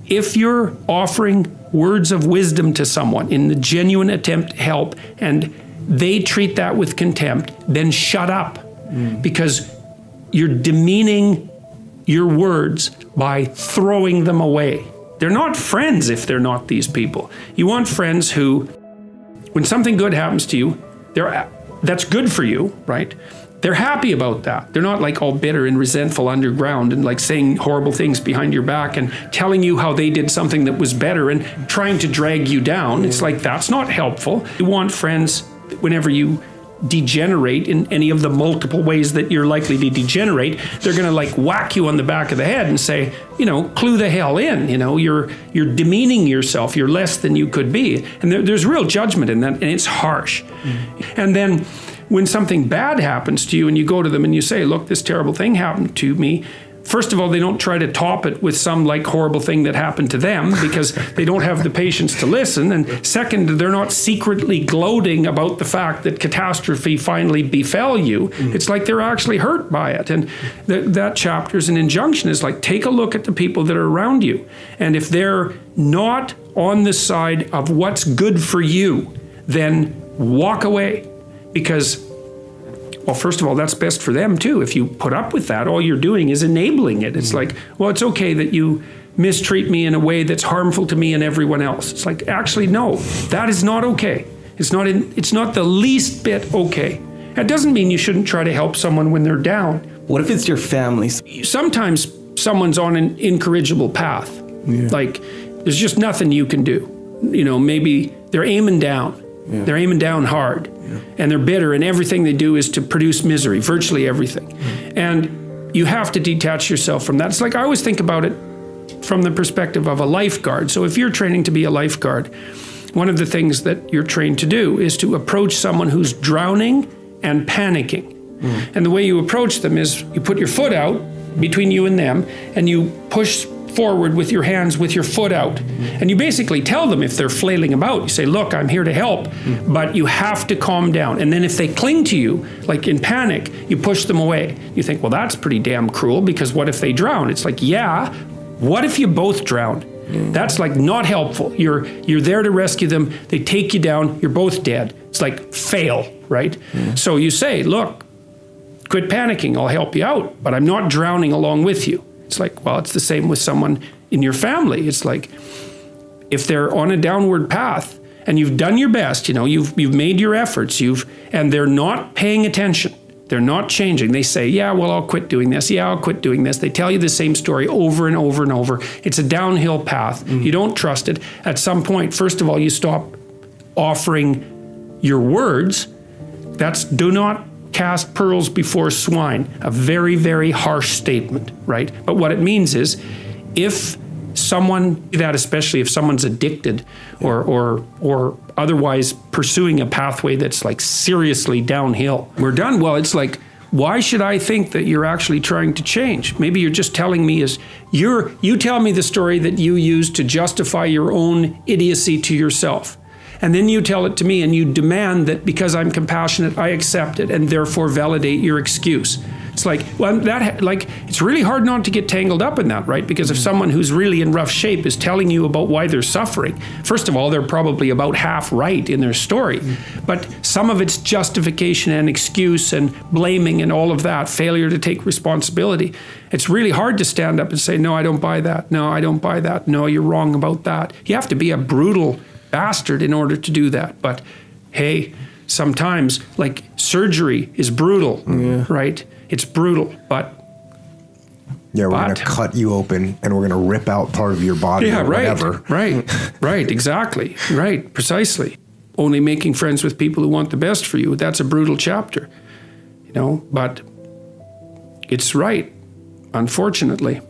if you're offering words of wisdom to someone in the genuine attempt to help and they treat that with contempt, then shut up. Because you're demeaning your words by throwing them away. They're not friends if they're not these people. You want friends who, when something good happens to you, that's good for you, right? They're happy about that. They're not like all bitter and resentful underground and like saying horrible things behind your back and telling you how they did something that was better and trying to drag you down. It's like, that's not helpful. You want friends, whenever you degenerate in any of the multiple ways that you're likely to degenerate, they're going to like whack you on the back of the head and say, you know, clue the hell in, you know, you're demeaning yourself, you're less than you could be. And there's real judgment in that, and it's harsh. And then when something bad happens to you and you go to them and you say, look, this terrible thing happened to me, first of all, they don't try to top it with some like horrible thing that happened to them because they don't have the patience to listen. And second, they're not secretly gloating about the fact that catastrophe finally befell you. It's like they're actually hurt by it. And that chapter's an injunction is like, take a look at the people that are around you. And if they're not on the side of what's good for you, then walk away. Because, well, first of all, that's best for them too. If you put up with that, all you're doing is enabling it. It's like, well, it's okay that you mistreat me in a way that's harmful to me and everyone else. It's like, actually, no, that is not okay. It's not the least bit okay. That doesn't mean you shouldn't try to help someone when they're down. What if it's your family? Sometimes someone's on an incorrigible path. Yeah. Like, there's just nothing you can do. You know, maybe they're aiming down. Yeah. They're aiming down hard. Yeah. And they're bitter, and everything they do is to produce misery, virtually everything. And you have to detach yourself from that. It's like, I always think about it from the perspective of a lifeguard. So if you're training to be a lifeguard, one of the things that you're trained to do is to approach someone who's drowning and panicking. And the way you approach them is you put your foot out between you and them, and you push forward with your hands with your foot out. And you basically tell them if they're flailing about, you say, look, I'm here to help, but you have to calm down. And then if they cling to you, like in panic, you push them away. You think, well, that's pretty damn cruel, because what if they drown? It's like, yeah, what if you both drown? That's like not helpful. You're there to rescue them. They take you down. You're both dead. It's like fail, right? So you say, look, quit panicking. I'll help you out, but I'm not drowning along with you. It's like, well, it's the same with someone in your family. It's like, if they're on a downward path and you've done your best, you know, you've made your efforts, and they're not paying attention. They're not changing. They say, yeah, well, I'll quit doing this. Yeah, I'll quit doing this. They tell you the same story over and over and over. It's a downhill path. You don't trust it. At some point, first of all, you stop offering your words. That's do not cast pearls before swine, a very, very harsh statement, right? But what it means is, if someone, that especially if someone's addicted or otherwise pursuing a pathway that's like seriously downhill, we're done. Well, it's like, why should I think that you're actually trying to change? Maybe you're just telling me you tell me the story that you use to justify your own idiocy to yourself. And then you tell it to me and you demand that because I'm compassionate, I accept it and therefore validate your excuse. It's like, well, it's really hard not to get tangled up in that, right? Because if someone who's really in rough shape is telling you about why they're suffering, first of all, they're probably about half right in their story. But some of it's justification and excuse and blaming and all of that, failure to take responsibility. It's really hard to stand up and say, no, I don't buy that. No, I don't buy that. No, you're wrong about that. You have to be a brutal bastard in order to do that. But hey, sometimes like surgery is brutal, right? It's brutal, but we're going to cut you open and we're going to rip out part of your body or whatever. Right, exactly. Right, precisely. Only making friends with people who want the best for you. That's a brutal chapter, you know, but it's right, unfortunately.